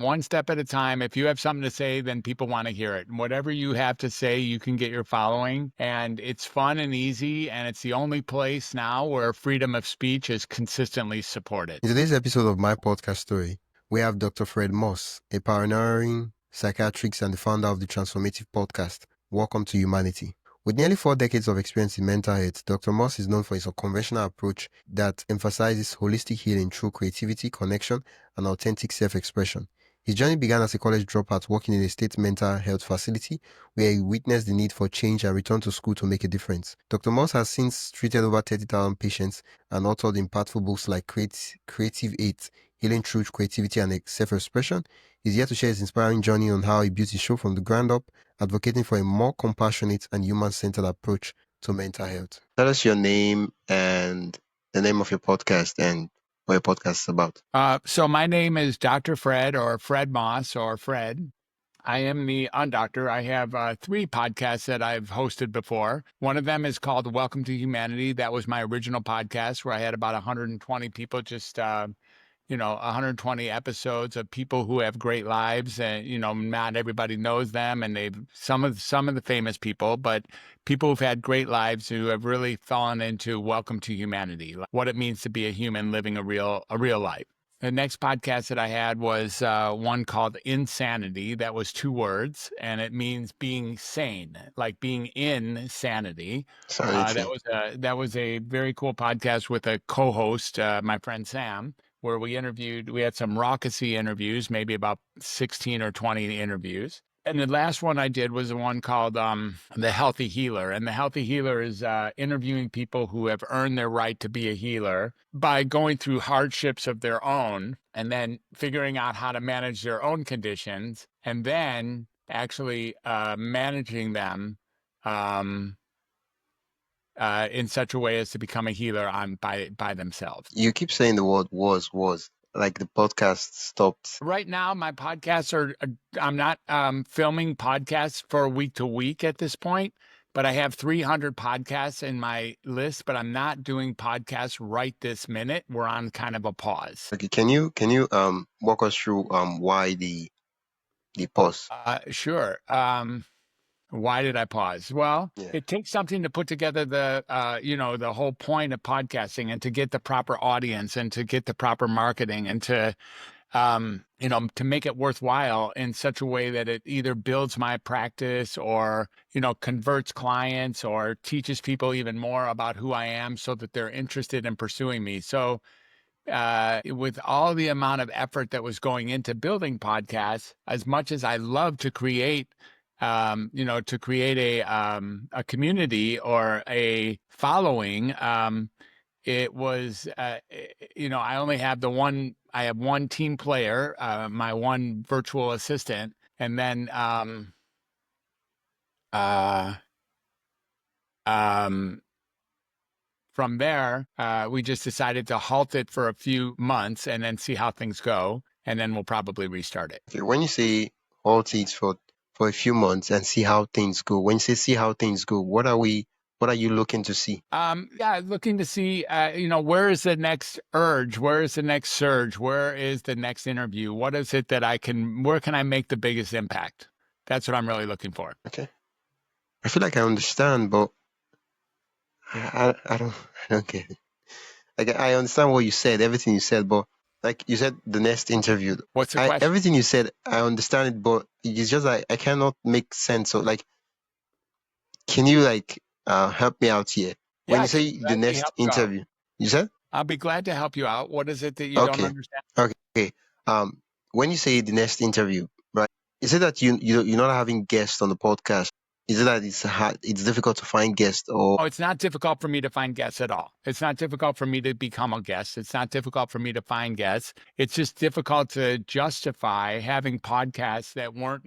one step at a time. If you have something to say, then people want to hear it. And whatever you have to say, you can get your following. And it's fun and easy. And it's the only place now where freedom of speech is consistently supported. In today's episode of My Podcast Story, we have Dr. Fred Moss, a pioneering psychiatrist and the founder of the transformative podcast, Welcome to Humanity. With nearly 4 decades of experience in mental health, Dr. Moss is known for his unconventional approach that emphasizes holistic healing through creativity, connection, and authentic self-expression. His journey began as a college dropout working in a state mental health facility where he witnessed the need for change and returned to school to make a difference. Dr. Moss has since treated over 30,000 patients and authored impactful books like Creative 8, Healing Through Creativity and Self-Expression. He's here to share his inspiring journey on how he built his show from the ground up, advocating for a more compassionate and human-centered approach to mental health. Tell us your name and the name of your podcast and what your podcast is about. So my name is Dr. Fred, or Fred Moss, or Fred. I am the undoctor. I have 3 podcasts that I've hosted before. One of them is called Welcome to Humanity. That was my original podcast where I had about 120 people, just 120 episodes of people who have great lives, and not everybody knows them, and they've some of the famous people, but people who've had great lives who have really fallen into Welcome to Humanity, what it means to be a human living a real life. The next podcast that I had was one called Insanity. That was 2 words, and it means being sane, like being in sanity. That was a very cool podcast with a co-host, my friend Sam, where we had some raucousy interviews, maybe about 16 or 20 interviews. And the last one I did was the one called The Healthy Healer. And The Healthy Healer is interviewing people who have earned their right to be a healer by going through hardships of their own and then figuring out how to manage their own conditions and then actually managing them in such a way as to become a healer by themselves. You keep saying the word was. Like the podcast stopped. Right now, my podcasts I'm not filming podcasts for week to week at this point, but I have 300 podcasts in my list, but I'm not doing podcasts right this minute. We're on kind of a pause. Okay, can you walk us through why the pause? Sure. Why did I pause? Well, It takes something to put together the whole point of podcasting and to get the proper audience and to get the proper marketing and to make it worthwhile in such a way that it either builds my practice or, converts clients or teaches people even more about who I am so that they're interested in pursuing me. So, with all the amount of effort that was going into building podcasts, as much as I love to create to create a community or a following. It was, I only have I have one team player, my one virtual assistant, and then from there, we just decided to halt it for a few months and then see how things go, and then we'll probably restart it. Okay, when you say halt it for a few months and see how things go, when you say see how things go, what are you looking to see? Looking to see, where is the next urge? Where is the next surge? Where is the next interview? What is it that where can I make the biggest impact? That's what I'm really looking for. Okay. I feel like I understand, but I don't get it. Like, I understand what you said, everything you said, but like you said, the next interview. What's the question? Everything you said, I understand it, but it's just like I cannot make sense. So, like, can you help me out here? When you say the next interview, you said? I'll be glad to help you out. What is it that you don't understand? Okay. When you say the next interview, right? Is it that you're not having guests on the podcast? Is it that it's difficult to find guests, or? Oh, it's not difficult for me to find guests at all. It's not difficult for me to become a guest. It's not difficult for me to find guests. It's just difficult to justify having podcasts that weren't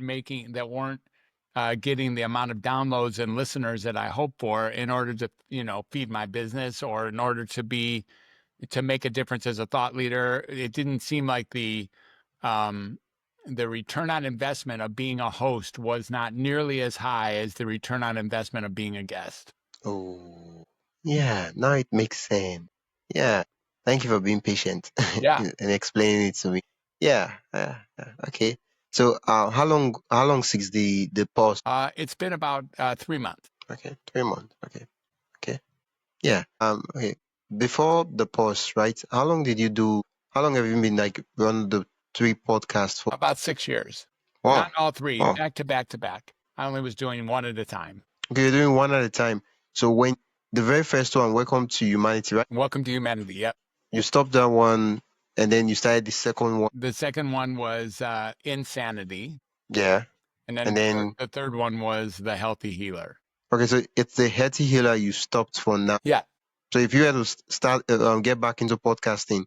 getting the amount of downloads and listeners that I hope for in order to, feed my business or in order to make a difference as a thought leader. It didn't seem like the return on investment of being a host was not nearly as high as the return on investment of being a guest. Oh, yeah. Now it makes sense. Yeah. Thank you for being patient. Yeah. And explaining it to me. Yeah, okay. So how long since the pause? It's been about 3 months. Okay, 3 months. Okay. Yeah. Okay. Before the pause, right? How long have you been like run the three podcasts for? About 6 years. Wow. Not all three, Wow. back to back to back. I only was doing one at a time. Okay, you're doing one at a time. So when the very first one, Welcome to Humanity, right? Welcome to Humanity. Yep. You stopped that one and then you started the second one. The second one was Insanity. Yeah. And then And then the third one was The Healthy Healer. okay, so it's the healthy healer you stopped for now. Yeah. So if you had to start get back into podcasting,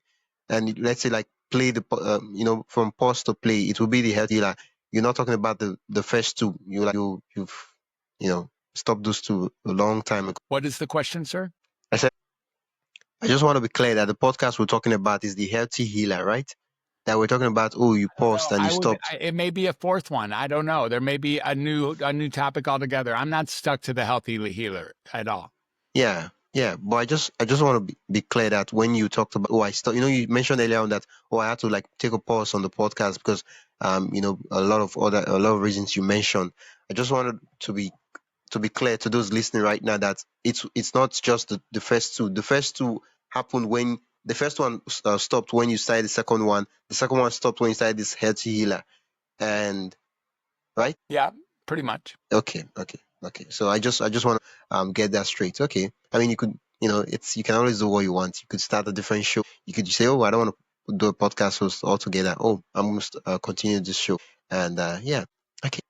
and let's say like play from pause to play, it will be the healthy healer. You're not talking about the first two. You've stopped those two a long time ago. What is the question, sir? I said I just want to be clear that the podcast we're talking about is the healthy healer, right? That we're talking about. Oh, you paused and you stopped. It may be a fourth one. I don't know. There may be a new topic altogether. I'm not stuck to the Healthy Healer at all. Yeah, yeah. But I just want to be clear that when you talked about I stopped. You mentioned earlier on that I had to like take a pause on the podcast because a lot of reasons you mentioned. I just wanted to be clear to those listening right now that it's not just the first two. The first two happened when the first one stopped when you started the second one. The second one stopped when you started this healthy healer, and right? Yeah, pretty much. Okay. So I just want to get that straight. Okay. I mean, you could you can always do what you want. You could start a different show. You could say, oh, I don't want to do a podcast host altogether. Oh, I'm going to continue this show. And yeah. Okay.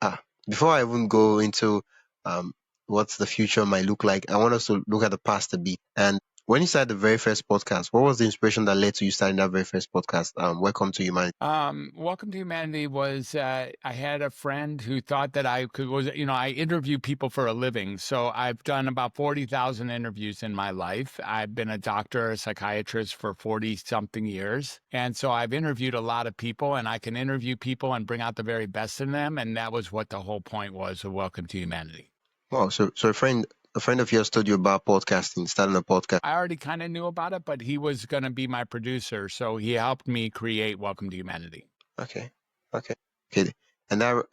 Before I even go into um what the future might look like, I want us to look at the past a bit. And when you started the very first podcast, what was the inspiration that led to you starting that very first podcast? Welcome to Humanity. Welcome to Humanity was I had a friend who thought that I interview people for a living. So I've done about 40,000 interviews in my life. I've been a doctor, a psychiatrist for 40 something years. And so I've interviewed a lot of people, and I can interview people and bring out the very best in them. And that was what the whole point was of Welcome to Humanity. Wow. So a friend of yours told you about podcasting, starting a podcast. I already kind of knew about it, but he was going to be my producer. So he helped me create Welcome to Humanity. Okay. And that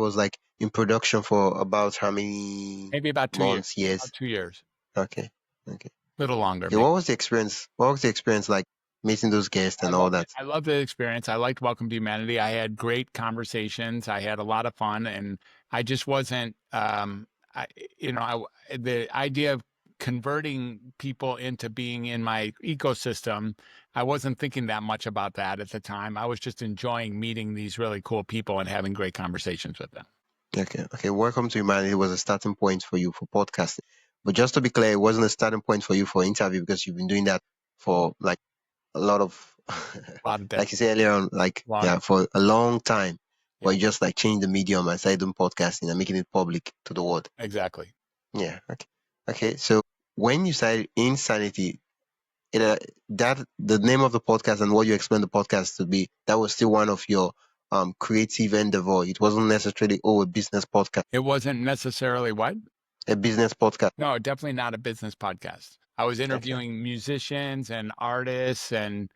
was like in production for about how many Maybe about 2 years. months, years? About 2 years. Okay. A little longer. Okay, what was the experience? What was the experience like meeting those guests and all that? I loved the experience. I liked Welcome to Humanity. I had great conversations. I had a lot of fun, and I just wasn't, the idea of converting people into being in my ecosystem, I wasn't thinking that much about that at the time. I was just enjoying meeting these really cool people and having great conversations with them. Okay. Welcome to Humanity was a starting point for you for podcasting. But just to be clear, it wasn't a starting point for you for interview because you've been doing that for like a lot of A lot of like you said earlier on, for a long time. But you just like changed the medium and started doing podcasting and making it public to the world. Exactly. Yeah. Okay. So when you started Insanity, that the name of the podcast and what you explained the podcast to be, that was still one of your creative endeavor. It wasn't necessarily a business podcast. It wasn't necessarily what? A business podcast. No, definitely not a business podcast. I was interviewing musicians and artists and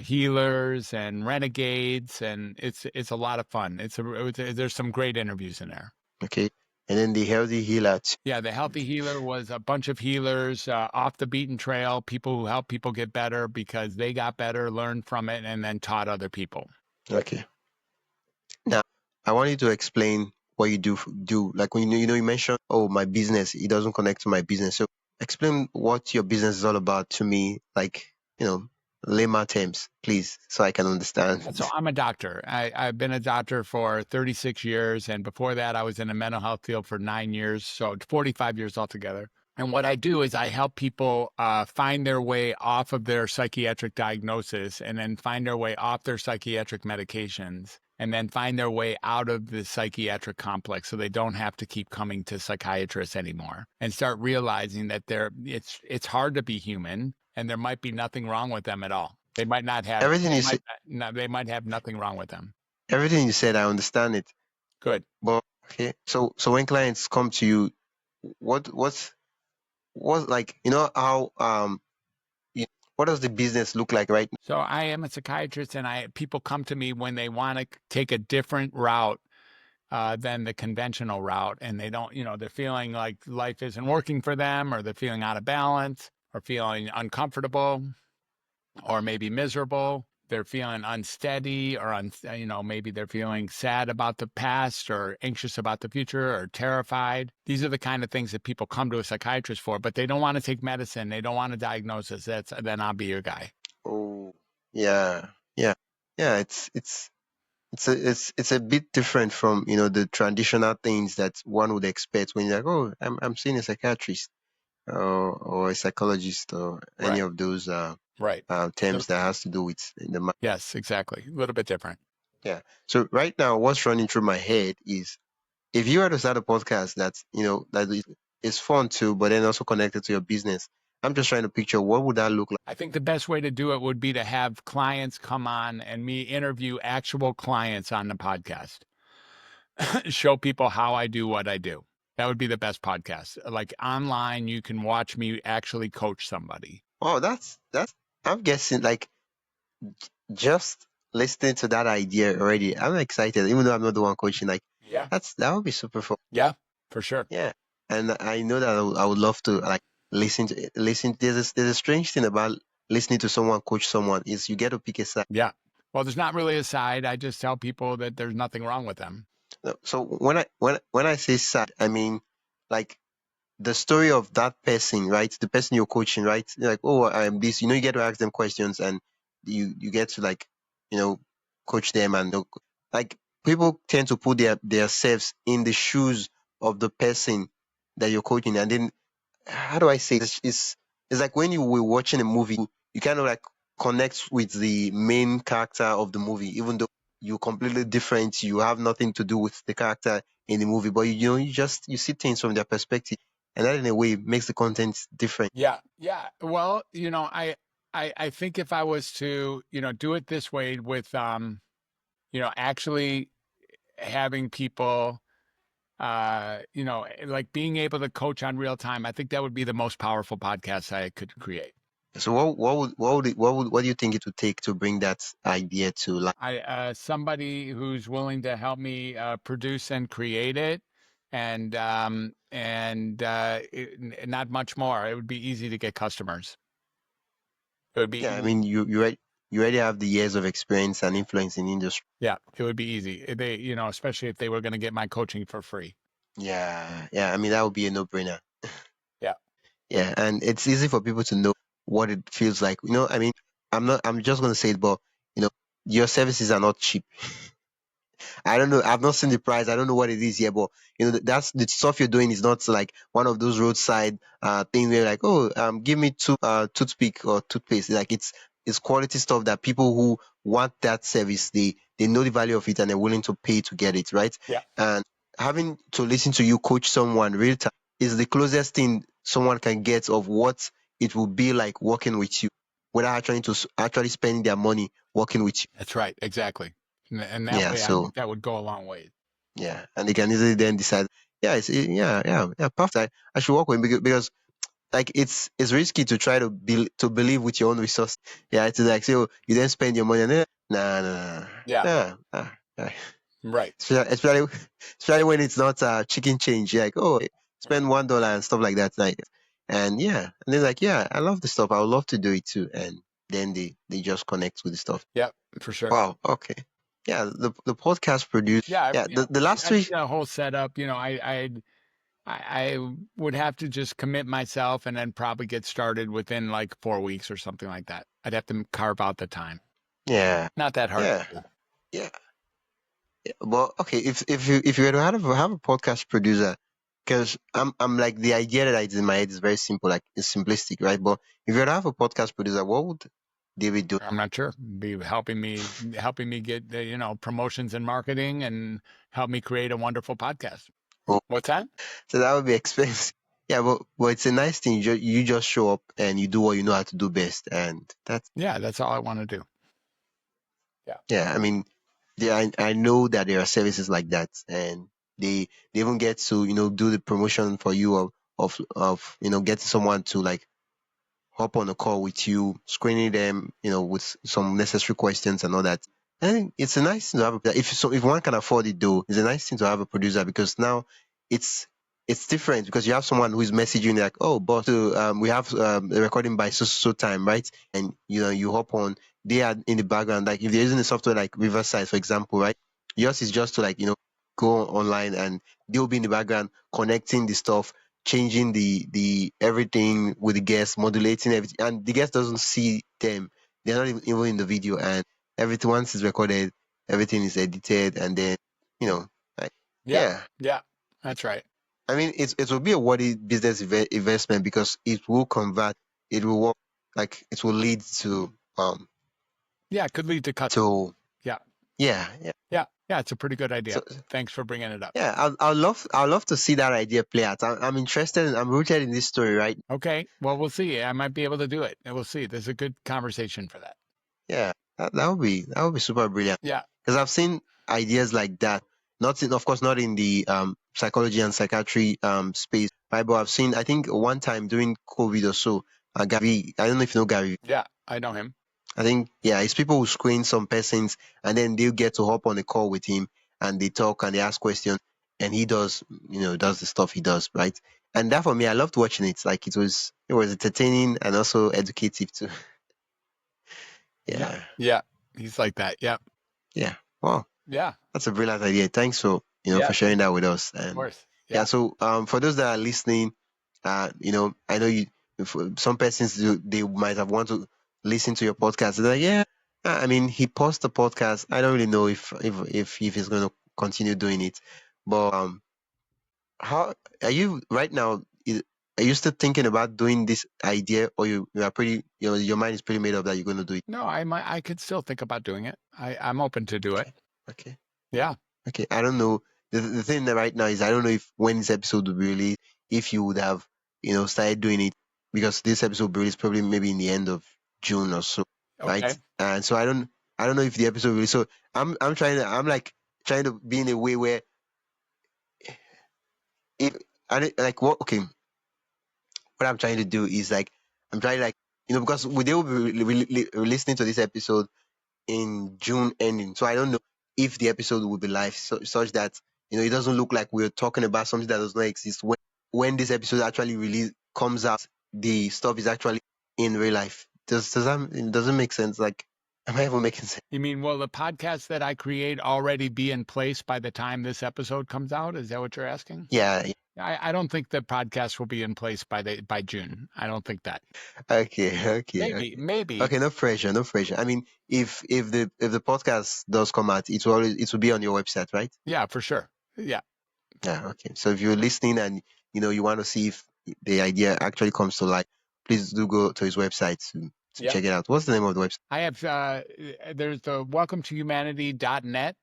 healers and renegades, and it's a lot of fun. There's some great interviews in there. Okay. And then the healthy healer. Yeah, the Healthy Healer was a bunch of healers off the beaten trail, people who help people get better because they got better, learned from it, and then taught other people. Okay. Now, I want you to explain what you do. Like when you mentioned, oh, my business, it doesn't connect to my business. So explain what your business is all about to me, like layman terms, please, so I can understand. So I'm a doctor. I've been a doctor for 36 years. And before that, I was in the mental health field for 9 years. So 45 years altogether. And what I do is I help people find their way off of their psychiatric diagnosis and then find their way off their psychiatric medications and then find their way out of the psychiatric complex so they don't have to keep coming to psychiatrists anymore and start realizing that it's hard to be human and there might be nothing wrong with them at all. They might not have Everything you said. They might have nothing wrong with them. Everything you said, I understand it. Good. But okay, so when clients come to you, what's like how what does the business look like right now? So I am a psychiatrist, and people come to me when they want to take a different route than the conventional route, and they don't, they're feeling like life isn't working for them, or they're feeling out of balance, or feeling uncomfortable, or maybe miserable. They're feeling unsteady, or maybe they're feeling sad about the past, or anxious about the future, or terrified. These are the kind of things that people come to a psychiatrist for, but they don't want to take medicine. They don't want to diagnose us. Then I'll be your guy. Oh, yeah, yeah, yeah. It's a bit different from the traditional things that one would expect when you're like, oh, I'm seeing a psychiatrist or a psychologist or any Right. of those Right. terms that has to do with the mind. Yes, exactly. A little bit different. Yeah. So right now, what's running through my head is if you were to start a podcast that's is fun too, but then also connected to your business. I'm just trying to picture what would that look like. I think the best way to do it would be to have clients come on and me interview actual clients on the podcast. Show people how I do what I do. That would be the best podcast. Like online, you can watch me actually coach somebody. Oh, that's I'm guessing like just listening to that idea already. I'm excited, even though I'm not the one coaching. Like Yeah. that would be super fun. Yeah, for sure. Yeah, and I know that I would love to like listen. There's a strange thing about listening to someone coach someone is you get to pick a side. Yeah. Well, there's not really a side. I just tell people that there's nothing wrong with them. So when I say side, I mean like the story of that person, right? The person you're coaching, right? You're like, oh, I'm this. You get to ask them questions, and you get to like, coach them, and like people tend to put their selves in the shoes of the person that you're coaching, and then how do I say this? It's like when you were watching a movie, you kind of like connect with the main character of the movie, even though you're completely different. You have nothing to do with the character in the movie, but you see things from their perspective, and that in a way makes the content different. Yeah. Yeah. Well, I think if I was to, do it this way with, actually having people, like being able to coach on real time, I think that would be the most powerful podcast I could create. So what do you think it would take to bring that idea to life? Somebody who's willing to help me produce and create it, and not much more. It would be easy to get customers. It would be Yeah, I easy. mean you already have the years of experience and influence in the industry. Yeah, it would be easy. They, especially if they were going to get my coaching for free. Yeah, yeah. I mean that would be a no-brainer. Yeah. Yeah, and it's easy for people to know what it feels like. I mean, I'm just gonna say it, but you know, your services are not cheap. I don't know. I've not seen the price. I don't know what it is yet, but that's the stuff you're doing is not like one of those roadside things where like, oh, give me two toothpick or toothpaste. Like it's quality stuff that people who want that service, they know the value of it and they're willing to pay to get it, right? Yeah. And having to listen to you coach someone real time is the closest thing someone can get of what it will be like working with you without trying to actually spending their money working with you. That's right. Exactly. And that Yeah, way, I so think that would go a long way. yeah, and they can easily then decide, yeah, yeah, perfect. I should work with him because like it's risky to try to believe with your own resource. Yeah, it's like so you then spend your money and then nah, Yeah. nah, nah, nah. Right. Especially when it's not chicken change. You're like, oh, spend $1 and stuff like that. Like, and yeah, and they're like, yeah, I love the stuff. I would love to do it too. And then they just connect with the stuff. Yeah, for sure. Wow. Okay. Yeah. The podcast produced. Yeah. Yeah. The last I three. need a whole setup. I would have to just commit myself and then probably get started within like 4 weeks or something like that. I'd have to carve out the time. Yeah. Not that hard. Yeah. Yeah. Yeah. Well, okay. If you were to have a podcast producer, because I'm like the idea that I did in my head is very simple, like it's simplistic, right? But if you were to have a podcast producer, what would they be doing? I'm not sure. Be helping me get promotions and marketing, and help me create a wonderful podcast. Oh, What's that? so that would be expensive. Yeah, but it's a nice thing. You just show up and you do what you know how to do best, and That's all I want to do. Yeah. yeah. I mean, I know that there are services like that, and they even get to do the promotion for you of getting someone to like hop on a call with you, screening them, with some necessary questions and all that. I think it's a nice thing to have. If one can afford it though, it's a nice thing to have a producer, because now it's it's different, because you have someone who is messaging like, oh, boss, so, we have a recording by so time, right? And you hop on. They are in the background. Like if they're using a software like Riverside, for example, right? Yours is just to like go online, and they'll be in the background connecting the stuff, changing the everything with the guests, modulating everything, and the guest doesn't see them. They're not even in the video, and everything, once it's recorded, everything is edited, and then like, Yeah. yeah. Yeah. That's right. I mean, it will be a worthy business investment, because it will convert, it will work, like it will lead Yeah. It could lead to cut. to Yeah. yeah. Yeah. Yeah. It's a pretty good idea. So Thanks for bringing it up. yeah, I'd love to see that idea play out. I'm interested. I'm rooted in this story, right? Okay. Well, we'll see. I might be able to do it. And we'll see. There's a good conversation for that. Yeah, that would be super brilliant. Yeah. Because I've seen ideas like that. Not in, of course, not in the psychology and psychiatry space, right? But I've seen, I think one time during COVID or so, Gary, I don't know if you know Gary. Yeah. I know him. I think, yeah, it's people who screen some persons, and then they'll get to hop on a call with him, and they talk and they ask questions, and he does the stuff he does, right? And that, for me, I loved watching it. Like it was entertaining and also educative too. Yeah. Yeah. Yeah. He's like that. Yeah. Yeah. Wow. Yeah. That's a brilliant idea. Thanks for Yeah. for sharing that with us. Of course. Yeah. Yeah. So for those that are listening, I know if some persons they might have want to listen to your podcast. They're like, yeah, I mean, he paused the podcast. I don't really know if he's going to continue doing it. But how are you right now? Are you still thinking about doing this idea, or you are pretty, your mind is pretty made up that you're going to do it? No, I could still think about doing it. I'm open to do it. Okay. Okay. Yeah. Okay, I don't know. The thing that right now is, I don't know if when this episode will be released, if you would have, started doing it, because this episode will be released probably maybe in the end of June or so, right? Okay. And so I don't know if the episode will release. So I'm like trying to be in a way where, if like what okay, what I'm trying to do is like, I'm trying like, because they will be listening to this episode in June ending. So I don't know if the episode will be live, such that it doesn't look like we're talking about something that does not exist. When this episode actually comes out, the stuff is actually in real life. Does that make sense? Like, am I even making sense? You mean, will the podcast that I create already be in place by the time this episode comes out? Is that what you're asking? Yeah. I don't think the podcast will be in place by June. I don't think that. Okay. Maybe. Okay. No pressure. No pressure. I mean, if the podcast does come out, it will be on your website, right? Yeah, for sure. Yeah. Yeah, okay. So if you're listening and you want to see if the idea actually comes to life, please do go to his website to Yeah. check it out. What's the name of the website? I have there's the welcometohumanity.net.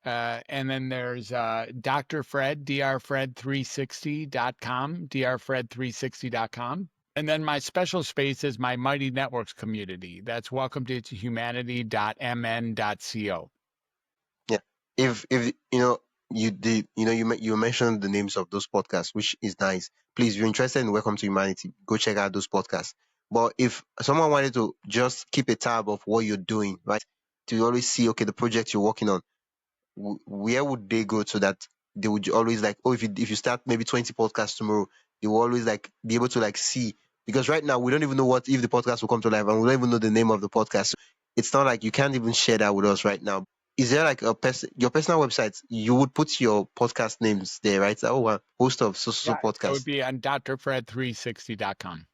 And then there's Dr. Fred, drfred360.com, drfred360.com. And then my special space is my Mighty Networks community. That's welcometohumanity.mn.co. Yeah. If you mentioned the names of those podcasts, which is nice. Please, if you're interested in Welcome to Humanity, go check out those podcasts. But if someone wanted to just keep a tab of what you're doing, right, to always see, okay, the project you're working on, where would they go, so that they would always like, oh, if you start maybe 20 podcasts tomorrow, they will always like be able to like see, because right now we don't even know what if the podcast will come to life, and we don't even know the name of the podcast. So it's not like you can't even share that with us right now. Is there like your personal website? You would put your podcast names there, right? Oh, host of so Yeah, it would podcast. be on drfred360.com.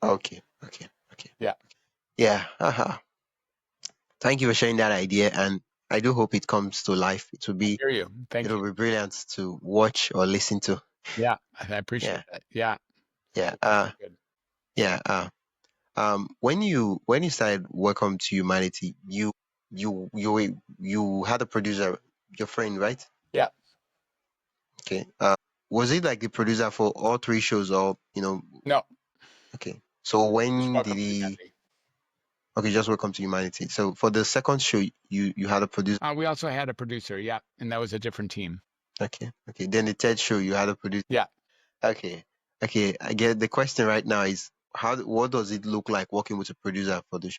Okay. Yeah. Yeah. Thank you for sharing that idea, and I do hope it comes to life. It will be Hear you. Thank it'll you. be brilliant to watch or listen to. Yeah, I appreciate that. Yeah. Yeah. Good. Yeah. When you started Welcome to Humanity, you had a producer, your friend, right? Yeah. Okay. Was it like the producer for all three shows, or No, Okay. So just when did welcome to he? humanity. Okay, just Welcome to Humanity. So for the second show, you had a producer. We also had a producer. Yeah. And that was a different team. Okay. Then the third show, you had a producer. Yeah. Okay. I get the question right now is, what does it look like working with a producer for the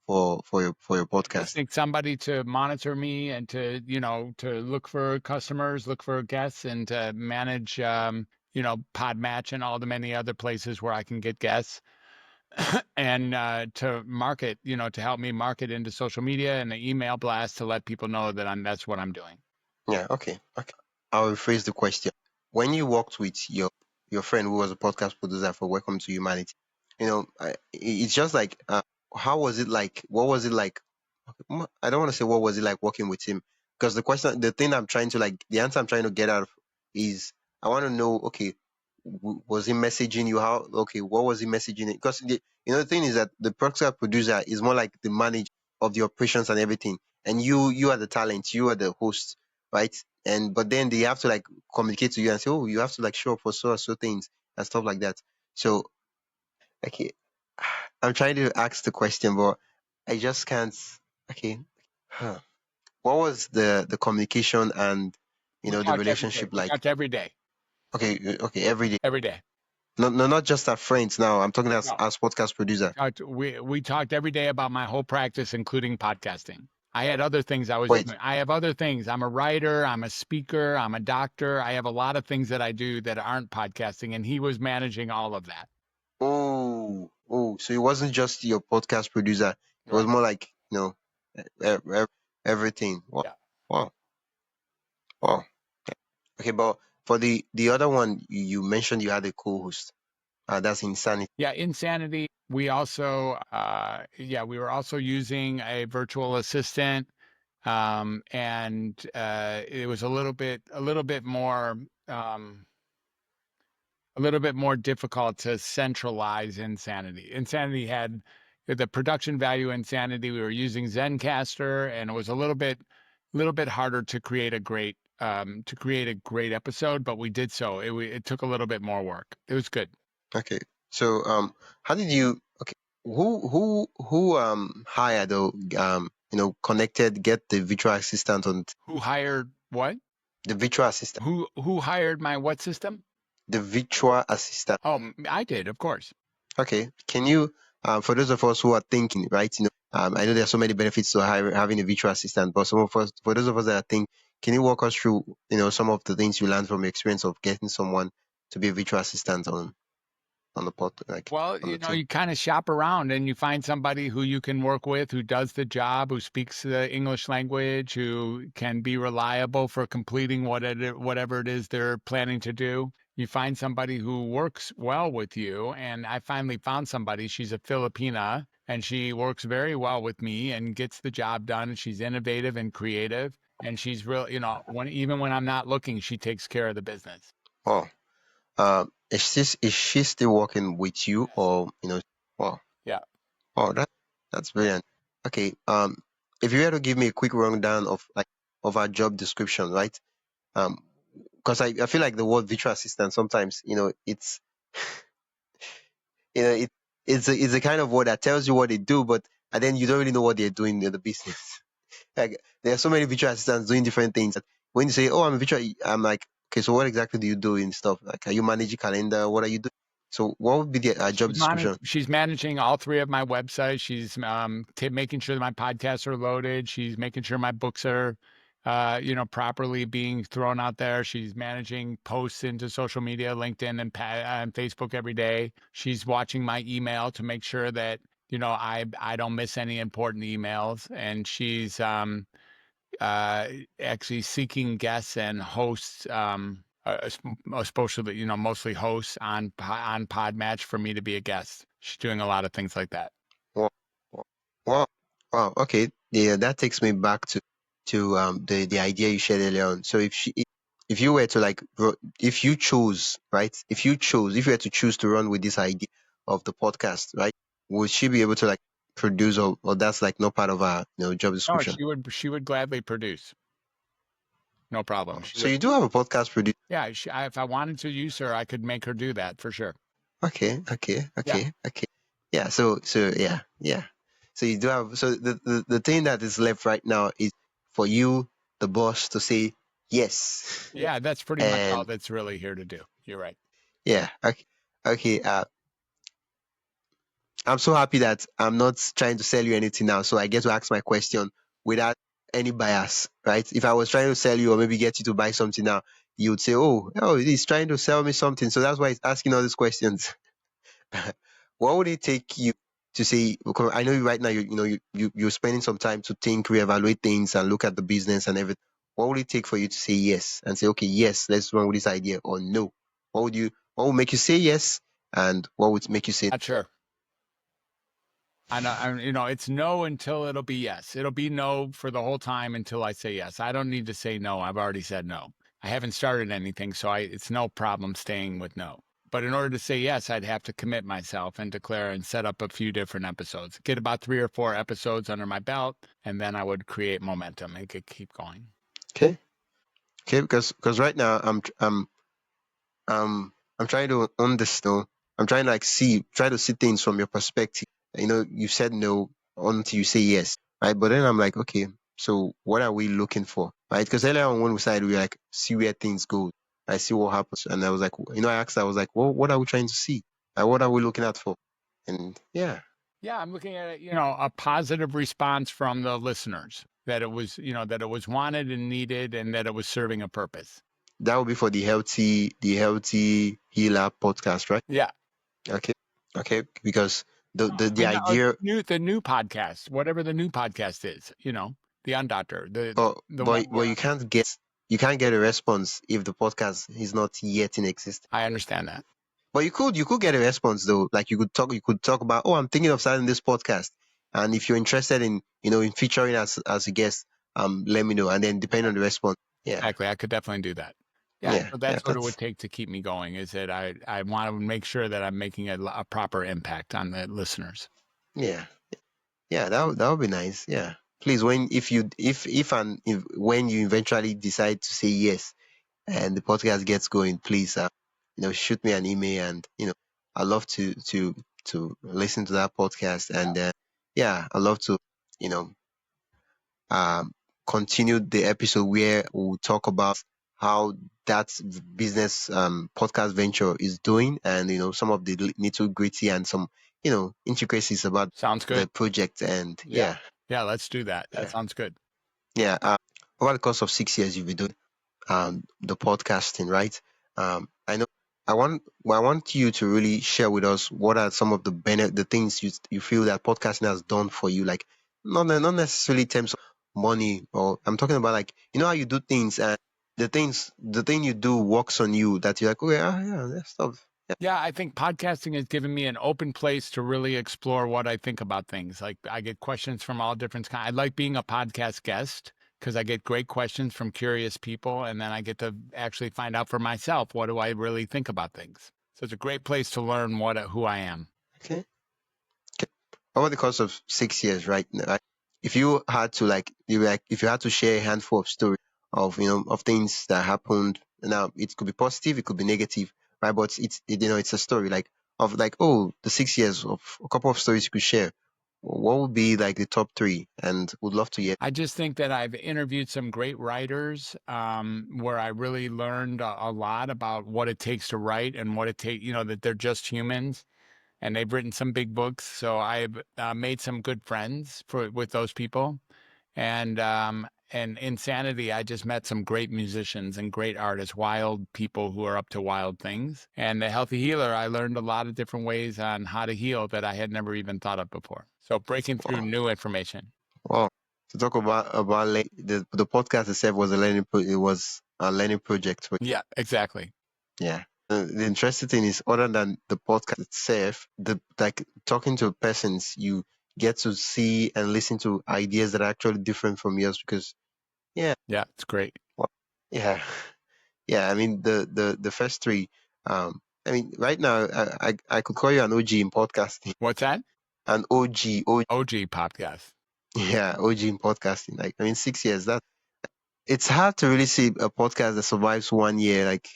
for your I just podcast? think somebody to monitor me and to, to look for customers, look for guests, and to manage, Podmatch and all the many other places where I can get guests, and to market, to help me market into social media and the email blast to let people know that that's what I'm doing. Yeah, okay, okay. I'll rephrase the question. When you worked with your friend who was a podcast producer for Welcome to Humanity, it's just like, how was it like? What was it like? I don't want to say what was it like working with him, because the thing I'm trying to the answer I'm trying to get out of is, I want to know, okay, was he messaging you? How, okay, what was he messaging? Because the thing is that the podcast producer is more like the manager of the operations and everything, and you are the talent, you are the host, right? And but then they have to communicate to you and say, oh, you have to show up for so and so things and stuff like that. So, okay, I'm trying to ask the question, but I just can't. Okay. Huh. What was the communication and We the talked every day. relationship We like? talked every day, Okay, okay, every day. every day. No, no, not just as friends. Now I'm talking No, as podcast producer. we talked every day about my whole practice, including podcasting. I had other things I was Wait. doing. I have other things. I'm a writer. I'm a speaker. I'm a doctor. I have a lot of things that I do that aren't podcasting, and he was managing all of that. Oh, oh. So it wasn't just your podcast producer. It was Right. more like e- e- everything. Wow, Yeah. wow, wow. Okay, but for the other one, you mentioned you had a co-host. That's Insanity. Yeah. Insanity. We also, we were also using a virtual assistant, and it was um, a little bit more difficult to centralize Insanity. Insanity had the production value. Insanity, we were using Zencaster, and it was a little bit harder to create a great episode, but we did so. It took a little bit more work. It was good. Okay. So how did you? Okay. Who hired or connected, get the virtual assistant on Who hired what? the virtual assistant? Who hired my what system? The virtual assistant. Oh, I did, of course. Okay. Can you, for those of us who are thinking, right? I know there are so many benefits to having a virtual assistant, but some of us, for those of us that are thinking, can you walk us through, some of the things you learned from your experience of getting someone to be a virtual assistant on the pod, Well, on the team? you kind of shop around and you find somebody who you can work with, who does the job, who speaks the English language, who can be reliable for completing whatever it is they're planning to do. You find somebody who works well with you. And I finally found somebody. She's a Filipina and she works very well with me and gets the job done. She's innovative and creative. And she's real, even when I'm not looking, she takes care of the business. Oh. Is she still working with you, Yes. or Wow, Yeah. oh, that's brilliant. Okay, if you were to give me a quick rundown of of our job description, right? Um, because I feel like the word virtual assistant sometimes, it's you know it it's a kind of word that tells you what they do, but and then you don't really know what they're doing in the business. Like, there are so many virtual assistants doing different things. When you say, "Oh, I'm a virtual," I'm like, "Okay, so what exactly do you do in stuff? Like, are you managing calendar? What are you doing?" So, what would be the job description? She's managing all three of my websites. She's making sure that my podcasts are loaded. She's making sure my books are, properly being thrown out there. She's managing posts into social media, LinkedIn and Facebook every day. She's watching my email to make sure that I don't miss any important emails. And she's uh, actually seeking guests and hosts, especially mostly hosts on Podmatch for me to be a guest. She's doing a lot of things like that. Wow, wow, wow. Okay, yeah, that takes me back to the idea you shared earlier on. So if you were to if you chose, right, if you were to choose to run with this idea of the podcast, right, would she be able to produce, or that's not part of our job No, description? she would gladly produce. No problem. She So would. you do have a podcast producer. Yeah, if I wanted to use her, I could make her do that for sure. Okay, okay, Yeah. okay, okay. Yeah, so yeah, yeah. So you do have, so the thing that is left right now is for you, the boss, to say yes. Yeah, that's pretty much all And that's really here to do. You're right. yeah, okay, okay. I'm so happy that I'm not trying to sell you anything now. So I get to ask my question without any bias, right? If I was trying to sell you or maybe get you to buy something now, you would say, oh, he's trying to sell me something. So that's why he's asking all these questions. What would it take you to say, because I know you right now, you're spending some time to think, reevaluate things and look at the business and everything. What would it take for you to say yes and say, okay, yes, let's run with this idea, or no? What would make you say yes, and what would make you say Not sure. It's no until it'll be yes. It'll be no for the whole time until I say yes. I don't need to say no. I've already said no. I haven't started anything, so it's no problem staying with no. But in order to say yes, I'd have to commit myself and declare and set up a few different episodes. Get about 3 or 4 episodes under my belt, and then I would create momentum and could keep going. okay? Okay, because right now I'm trying to understand. I'm trying to try to see things from your perspective. You said no until you say yes, right? But then I'm like, okay, so what are we looking for, right? Because earlier on when we started, we like see where things go. I see what happens, and I was like, I asked, I was like, well, what are we trying to see? What are we looking out for? And yeah, Yeah, I'm looking at it, a positive response from the listeners that it was wanted and needed and that it was serving a purpose. that would be for the healthy healer podcast, right? Yeah. Okay, okay, because the And idea. the new podcast, whatever the new podcast is, the Undoctor, But the one but where you can't get a response if the podcast is not yet in existence. I understand that. But you could get a response though. Like you could talk about, I'm thinking of starting this podcast, and if you're interested in featuring as a guest, let me know, and then depending on the response, yeah, Exactly. I could definitely do that. Yeah. yeah, So yeah, that's what it would take to keep me going is that I want to make sure that I'm making a proper impact on the listeners. yeah, yeah. That would be nice. Yeah, please, when if you if and if when you eventually decide to say yes and the podcast gets going, please, shoot me an email, and I love to listen to that podcast, and yeah, I love to, you know, um, continue the episode where we'll talk about how that business podcast venture is doing, and some of the nitty gritty and some intricacies about Sounds the good. project, and Yeah. yeah, Yeah. Let's do that. That yeah, sounds good. yeah. Over the course of 6 years, you've been doing the podcasting, right? I know. I want you to really share with us what are some of the things you feel that podcasting has done for you, like not necessarily in terms of money, or I'm talking about, like, how you do things, and the thing you do works on you, that you're like, oh yeah, that stuff. Yeah, I think podcasting has given me an open place to really explore what I think about things. Like I get questions from all different kinds. I like being a podcast guest because I get great questions from curious people, and then I get to actually find out for myself what do I really think about things. So it's a great place to learn who I am. Okay. Over the course of 6 years, right? If you had to, if you had to share a handful of stories of things that happened. Now it could be positive, it could be negative, right? But it's a story, like, of, like, the 6 years of a couple of stories you could share. What would be like the top three? And would love to hear. I just think that I've interviewed some great writers where I really learned a lot about what it takes to write and what it takes, that they're just humans and they've written some big books. So I've made some good friends with those people, and Insanity, I just met some great musicians and great artists, wild people who are up to wild things. And the Healthy Healer, I learned a lot of different ways on how to heal that I had never even thought of before. So breaking through Wow, new information. wow. To talk about the podcast itself was it was a learning project for. Yeah, exactly. Yeah. The interesting thing is, other than the podcast itself, the like talking to persons, you get to see and listen to ideas that are actually different from yours. Because yeah, Yeah, it's great. well, yeah, yeah. I mean, the first three. I mean, right now, I could call you an OG in podcasting, What's that? an OG, OG podcast. yeah, OG in podcasting. Like, I mean, 6 years. That it's hard to really see a podcast that survives 1 year. Like,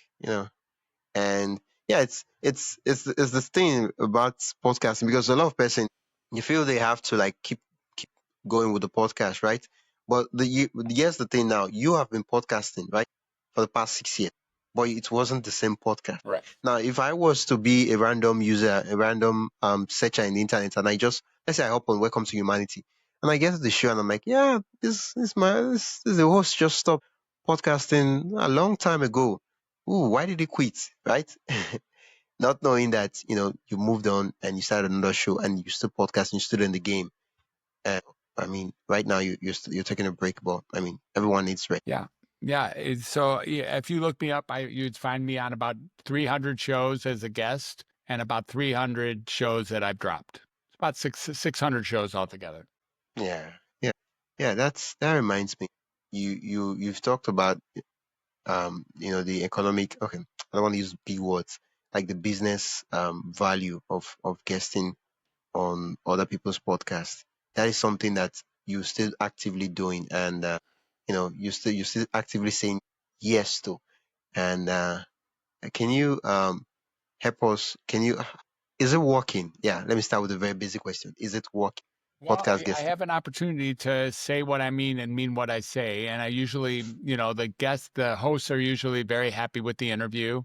and yeah, it's this thing about podcasting, because a lot of person, you feel they have to, like, keep going with the podcast, right? But here's the thing: now you have been podcasting, right, for the past 6 years, but it wasn't the same podcast. Right. Now, if I was to be a random user, a random searcher in the internet, and I just, let's say I hop on Welcome to Humanity, and I get to the show and I'm like, yeah, this the host just stopped podcasting a long time ago. Ooh, why did he quit? Right? Not knowing that, you moved on and you started another show and you still podcasting, you're still in the game. Uh, I mean, right now you're taking a break, but I mean, everyone needs rest. Yeah. Yeah. So yeah, if you look me up, you'd find me on about 300 shows as a guest and about 300 shows that I've dropped. It's about 600 shows altogether. Yeah, yeah, yeah. That reminds me. You've talked about the economic. Okay, I don't want to use big words like the business value of guesting on other people's podcasts. That is something that you still actively doing, and you still actively saying yes to. And can you help us? Can you? Is it working? Yeah. Let me start with a very basic question. Is it working? Well, Podcast I guesting. have an opportunity to say what I mean and mean what I say. And I usually, the hosts are usually very happy with the interview.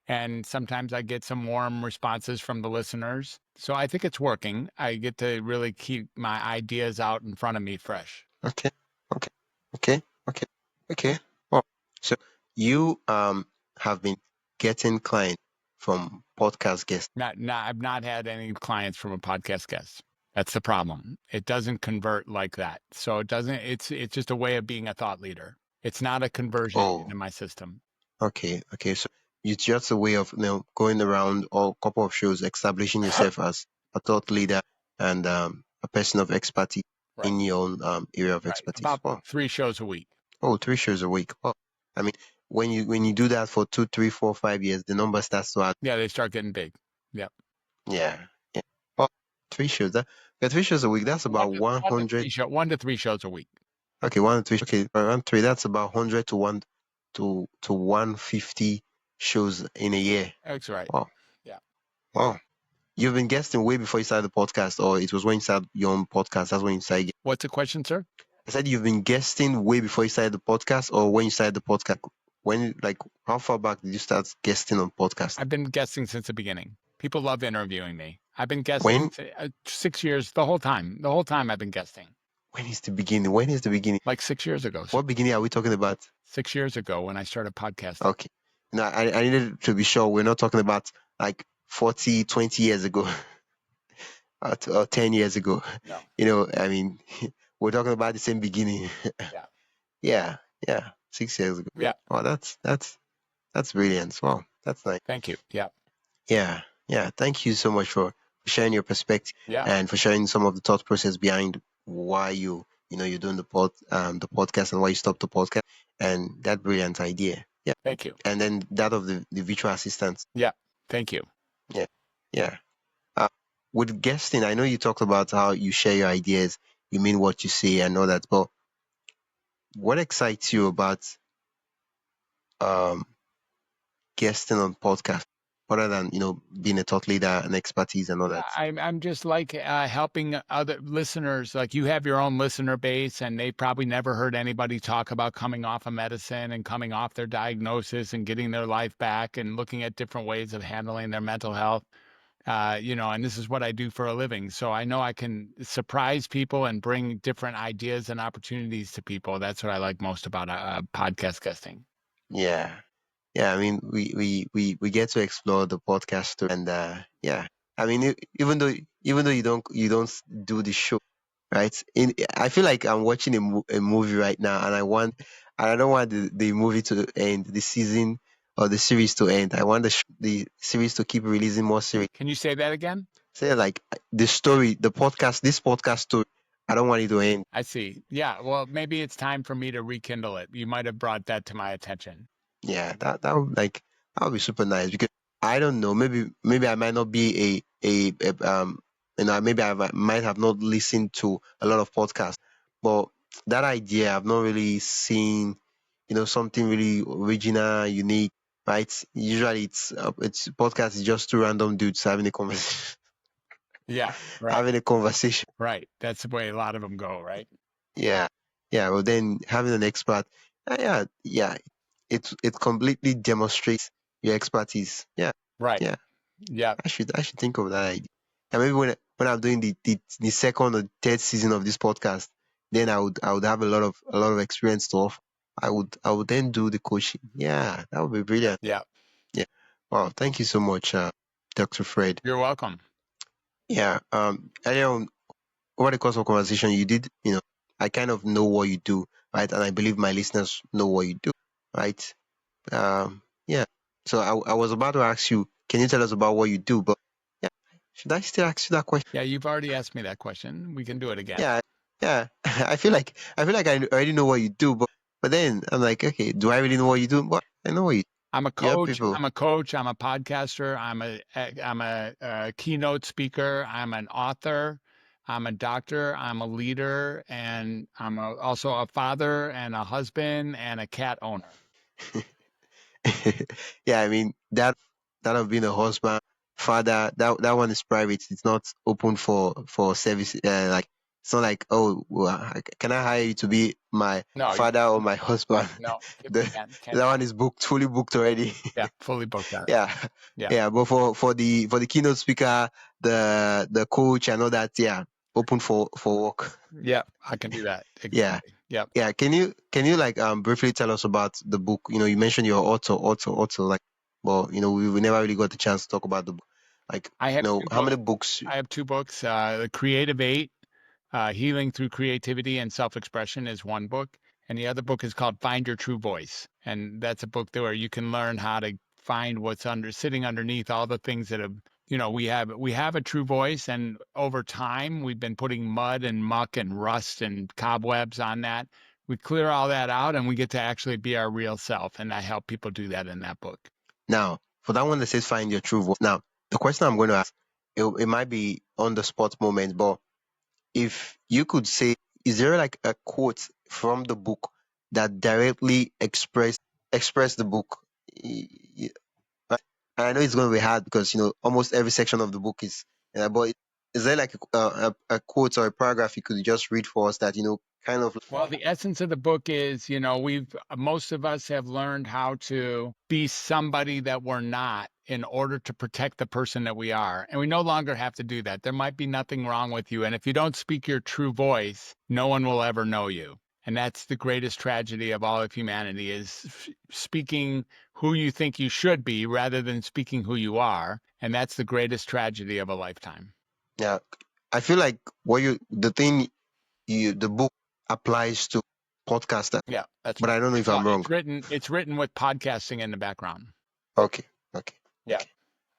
And sometimes I get some warm responses from the listeners. So I think it's working. I get to really keep my ideas out in front of me fresh. Okay. Okay. Okay. Okay. Okay. Well, so you have been getting clients from podcast guests. I've not had any clients from a podcast guest. That's the problem. It doesn't convert like that. So it's just a way of being a thought leader. It's not a conversion Oh, into my system. okay. Okay. So it's just a way of going around a couple of shows, establishing yourself as a thought leader and a person of expertise Right. in your own area of Right. expertise. About Wow. 3 shows a week. Oh, 3 shows a week. Wow. I mean, when you do that for 2, 3, 4, 5 years, the number starts to add. Yeah, they start getting big. Yep. Yeah. Yeah. Oh, 3 shows. Yeah, 3 shows a week. That's about 100. 1 to 3 shows a week. Okay, 1 to 3. Okay, around three. That's about 100 to 150 shows in a year. That's right. Wow. Yeah. Wow. You've been guesting way before you started the podcast, or it was when you started your own podcast. That's when you started. What's the question, sir? I said you've been guesting way before you started the podcast, or when you started the podcast. When, like, how far back did you start guesting on podcast? I've been guesting since the beginning. People love interviewing me. I've been When? guesting 6 years, the whole time. The whole time I've been guesting. When is the beginning? When is the beginning? Like 6 years ago. What beginning are we talking about? 6 years ago when I started podcasting. Okay. Now, I needed to be sure we're not talking about like 40, 20 years ago or 10 years ago. No. I mean, we're talking about the same beginning. Yeah. Yeah. Yeah. 6 years ago. Yeah. Oh, that's brilliant. Wow. That's nice. Thank you. Yeah. Yeah. Yeah. Thank you so much for sharing your perspective Yeah. and for sharing some of the thought process behind why you're doing the podcast and why you stopped the podcast and that brilliant idea. Yeah. Thank you. And then that of the virtual assistants. Yeah. Thank you. Yeah. Yeah. With guesting, I know you talked about how you share your ideas, you mean what you say and all that, but what excites you about um guesting on podcast other than being a thought leader and expertise and all that? I'm just like helping other listeners. Like you have your own listener base, and they probably never heard anybody talk about coming off of medicine and coming off their diagnosis and getting their life back and looking at different ways of handling their mental health. And this is what I do for a living. So I know I can surprise people and bring different ideas and opportunities to people. That's what I like most about podcast guesting. Yeah. Yeah, I mean, we get to explore the podcast too, and yeah, I mean, even though you don't do the show, right? I feel like I'm watching a movie right now, and I don't want the movie to end, the season or the series to end. I want the series to keep releasing more series. Can you say that again? Say like the story, this podcast story. I don't want it to end. I see. Yeah. Well, maybe it's time for me to rekindle it. You might have brought that to my attention. Yeah, that would be super nice because I don't know, maybe I might not be maybe might have not listened to a lot of podcasts, but that idea I've not really seen, something really original, unique, right? Usually it's podcast is just two random dudes having a conversation, Yeah. Right. having a conversation. Right. That's the way a lot of them go. Right. Yeah, yeah. Well, then having an expert, yeah, yeah. it completely demonstrates your expertise. Yeah, Right. yeah. Yeah. I should think of that idea. And maybe when I'm doing the second or third season of this podcast, then I would have a lot of experience to offer. I would then do the coaching. Yeah, that would be brilliant. Yeah. Yeah. Wow. Thank you so much, Dr. Fred. You're welcome. Yeah. Earlier on, over the course of conversation, you did, I kind of know what you do, right? And I believe my listeners know what you do, right? Yeah. So I was about to ask you, can you tell us about what you do? But yeah, should I still ask you that question? Yeah, you've already asked me that question. We can do it again. Yeah, yeah. I feel like I already know what you do, but then I'm like, okay, do I really know what you do? But I know what you. I'm a You help coach. people. I'm a coach. I'm a podcaster. I'm a keynote speaker. I'm an author. I'm a doctor. I'm a leader, and also a father and a husband and a cat owner. Yeah, I mean that of being a husband, father, that one is private. It's not open for service. Like it's not like, oh, well, can I hire you to be my No, father or my husband? no, The, can't. that one is booked, fully booked already. Yeah, fully booked out. Yeah, Yeah, yeah. But for the keynote speaker, the coach and all that, yeah, open for work. yeah, I can do that. Yeah. Exactly. Yep. Yeah, can you like briefly tell us about the book? You mentioned your author, like, well, we never really got the chance to talk about the book. Like, I have two how many books. books? I have two books. The Creative Eight, Healing Through Creativity and Self-Expression is one book, and the other book is called Find Your True Voice, and that's a book there where you can learn how to find what's sitting underneath all the things that have. We have a true voice, and over time we've been putting mud and muck and rust and cobwebs on that. We clear all that out, and we get to actually be our real self, and I help people do that in that book. Now, for that one that says find your true voice. Now, the question I'm going to ask, it might be on the spot moment, but if you could say, is there like a quote from the book that directly express the book? Right? And I know it's going to be hard because almost every section of the book is. But is there like a quote or a paragraph you could just read for us that kind of? Well, the essence of the book is, most of us have learned how to be somebody that we're not in order to protect the person that we are. And we no longer have to do that. There might be nothing wrong with you. And if you don't speak your true voice, no one will ever know you. And that's the greatest tragedy of all of humanity is speaking who you think you should be rather than speaking who you are. And that's the greatest tragedy of a lifetime. Yeah, I feel like the book applies to podcaster, Yeah, that's but right. I don't know if I'm wrong. It's written with podcasting in the background. Okay, okay, Yeah. okay.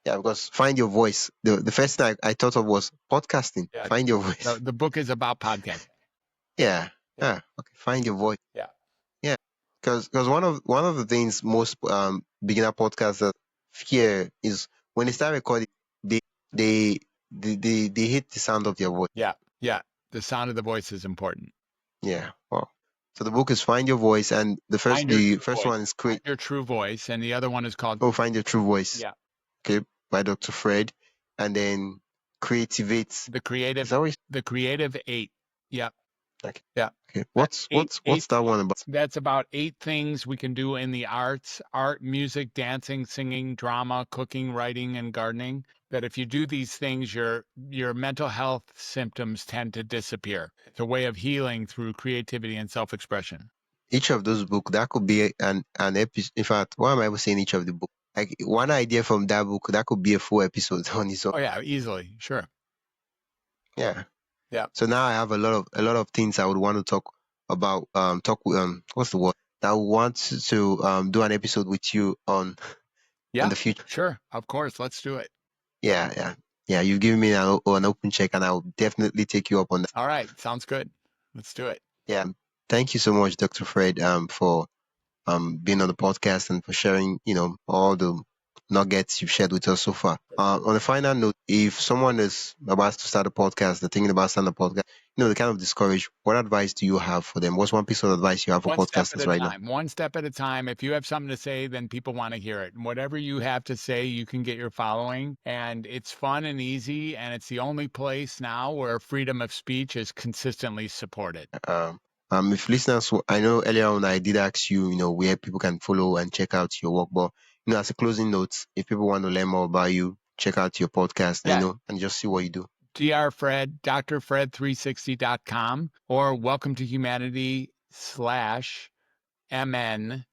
Yeah, because find your voice. The first thing I thought of was podcasting. Yeah. Find your voice. The book is about podcasting. Yeah. Yeah. Okay. Find your voice. Yeah. Yeah. Because one of the things most beginner podcasters fear is when they start recording, they they they hate the sound of their voice. Yeah. Yeah. The sound of the voice is important. Yeah. Wow. So the book is Find Your Voice, and the first one is Find Your True Voice, and the other one is called Find Your True Voice. Yeah. Okay, by Dr. Fred, and then Creativate. The Creative 8. Yeah. Okay. Yeah. Okay. What's that one about? That's about 8 things we can do in the arts: art, music, dancing, singing, drama, cooking, writing, and gardening. That if you do these things, your mental health symptoms tend to disappear. It's a way of healing through creativity and self-expression. Each of those books, that could be an episode. In fact, why am I ever saying each of the book? Like one idea from that book, that could be a full episode on its own. Oh yeah, easily. Sure. Yeah. Yeah. So now I have a lot of things I would want to talk about. What's the word? I would want to do an episode with you on in the future. Sure. Of course. Let's do it. Yeah. You've given me an open check, and I'll definitely take you up on that. All right. Sounds good. Let's do it. Yeah. Thank you so much, Dr. Fred, for being on the podcast and for sharing, all the nuggets you've shared with us so far. On a final note, if someone is about to start a podcast, they're thinking about starting a podcast, they're kind of discouraged. What advice do you have for them? What's one piece of advice you have for podcasters right now? One step at a time. If you have something to say, then people want to hear it. And whatever you have to say, you can get your following. And it's fun and easy. And it's the only place now where freedom of speech is consistently supported. If listeners, I know earlier on I did ask you, where people can follow and check out your work, but as a closing note, if people want to learn more about you, check out your podcast, Yeah. and just see what you do. drfred, drfred360.com, or welcome to humanity /MN/CO.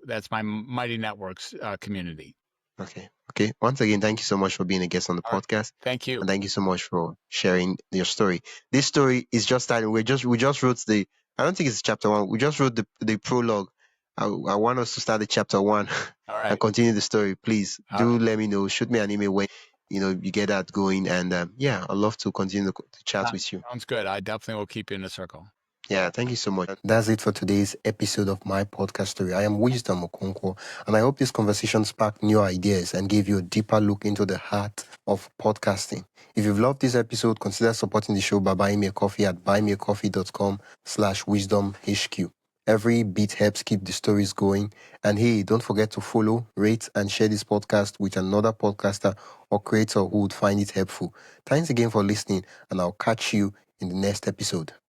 That's my Mighty Networks community. Okay. Once again, thank you so much for being a guest on the All right. podcast. Thank you. And thank you so much for sharing your story. This story is just starting. We just wrote I don't think it's chapter 1. We just wrote the prologue. I want us to start the chapter 1 All and right. continue the story. Please All do right. let me know. Shoot me an email when you get that going. And I'd love to continue the chat with you. Sounds good. I definitely will keep you in a circle. Yeah, thank you so much. That's it for today's episode of my podcast story. I am Wisdom Okonkwo, and I hope this conversation sparked new ideas and gave you a deeper look into the heart of podcasting. If you've loved this episode, consider supporting the show by buying me a coffee at buymeacoffee.com/wisdomhq. Every bit helps keep the stories going. And hey, don't forget to follow, rate, and share this podcast with another podcaster or creator who would find it helpful. Thanks again for listening, and I'll catch you in the next episode.